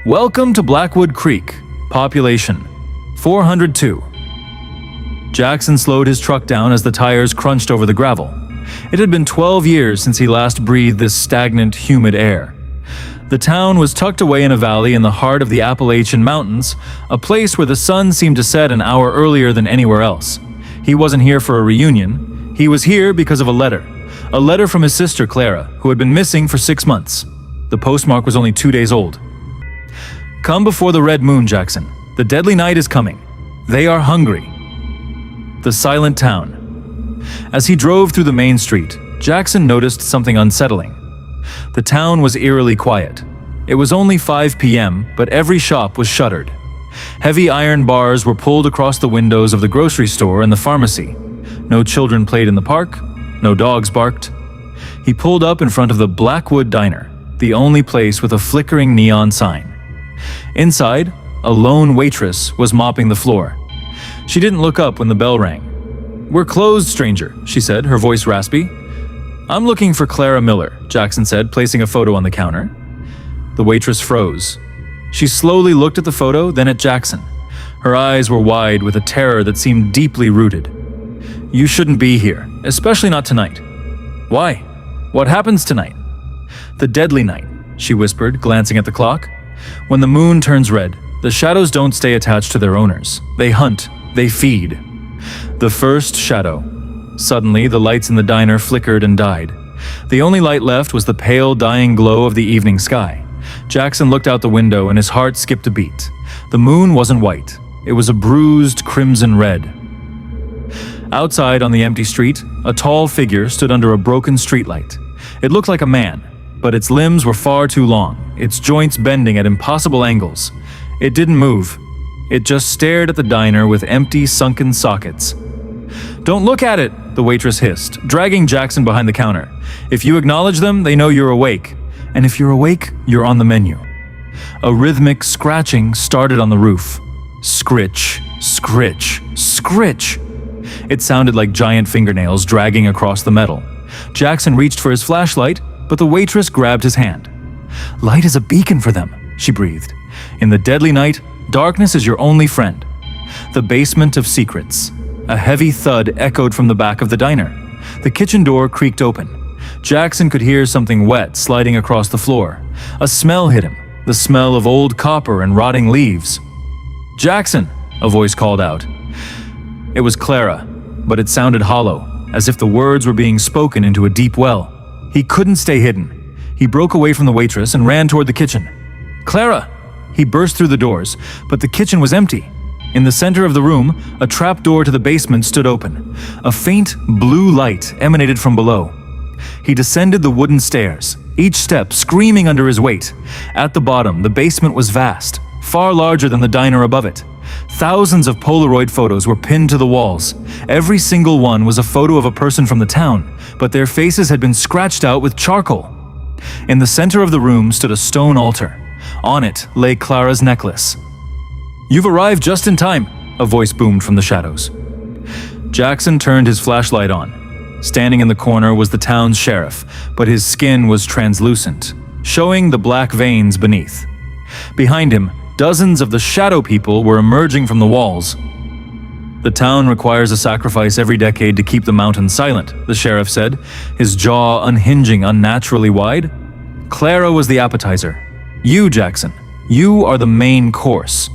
Welcome to Blackwood Creek. Population 402. Jackson slowed his truck down as the tires crunched over the gravel. It had been 12 years since he last breathed this stagnant, humid air. The town was tucked away in a valley in the heart of the Appalachian Mountains, a place where the sun seemed to set an hour earlier than anywhere else. He wasn't here for a reunion. He was here because of a letter from his sister Clara, who had been missing for 6 months. The postmark was only 2 days old. Come before the red moon, Jackson. The deadly night is coming. They are hungry. The silent town. As he drove through the main street, Jackson noticed something unsettling. The town was eerily quiet. It was only 5 p.m., but every shop was shuttered. Heavy iron bars were pulled across the windows of the grocery store and the pharmacy. No children played in the park. No dogs barked. He pulled up in front of the Blackwood Diner, the only place with a flickering neon sign. Inside, a lone waitress was mopping the floor. She didn't look up when the bell rang. "We're closed, stranger," she said, her voice raspy. "I'm looking for Clara Miller," Jackson said, placing a photo on the counter. The waitress froze. She slowly looked at the photo, then at Jackson. Her eyes were wide with a terror that seemed deeply rooted. "You shouldn't be here, especially not tonight." "Why? What happens tonight?" "The deadly night," she whispered, glancing at the clock. "When the moon turns red, the shadows don't stay attached to their owners. They hunt, they feed." The first shadow. Suddenly, the lights in the diner flickered and died. The only light left was the pale, dying glow of the evening sky. Jackson looked out the window and his heart skipped a beat. The moon wasn't white. It was a bruised crimson red. Outside on the empty street, a tall figure stood under a broken streetlight. It looked like a man, but its limbs were far too long, its joints bending at impossible angles. It didn't move. It just stared at the diner with empty, sunken sockets. "Don't look at it," the waitress hissed, dragging Jackson behind the counter. "If you acknowledge them, they know you're awake. And if you're awake, you're on the menu." A rhythmic scratching started on the roof. Scritch, scritch, scritch. It sounded like giant fingernails dragging across the metal. Jackson reached for his flashlight, but the waitress grabbed his hand. "Light is a beacon for them," she breathed. "In the deadly night, darkness is your only friend." The basement of secrets. A heavy thud echoed from the back of the diner. The kitchen door creaked open. Jackson could hear something wet sliding across the floor. A smell hit him, the smell of old copper and rotting leaves. "Jackson!" a voice called out. It was Clara, but it sounded hollow, as if the words were being spoken into a deep well. He couldn't stay hidden. He broke away from the waitress and ran toward the kitchen. "Clara!" He burst through the doors, but the kitchen was empty. In the center of the room, a trap door to the basement stood open. A faint blue light emanated from below. He descended the wooden stairs, each step screaming under his weight. At the bottom, the basement was vast, far larger than the diner above it. Thousands of Polaroid photos were pinned to the walls. Every single one was a photo of a person from the town, but their faces had been scratched out with charcoal. In the center of the room stood a stone altar. On it lay Clara's necklace. "You've arrived just in time," a voice boomed from the shadows. Jackson turned his flashlight on. Standing in the corner was the town's sheriff, but his skin was translucent, showing the black veins beneath. Behind him, dozens of the shadow people were emerging from the walls. "The town requires a sacrifice every decade to keep the mountains silent," the sheriff said, his jaw unhinging unnaturally wide. "Clara was the appetizer. You, Jackson, you are the main course."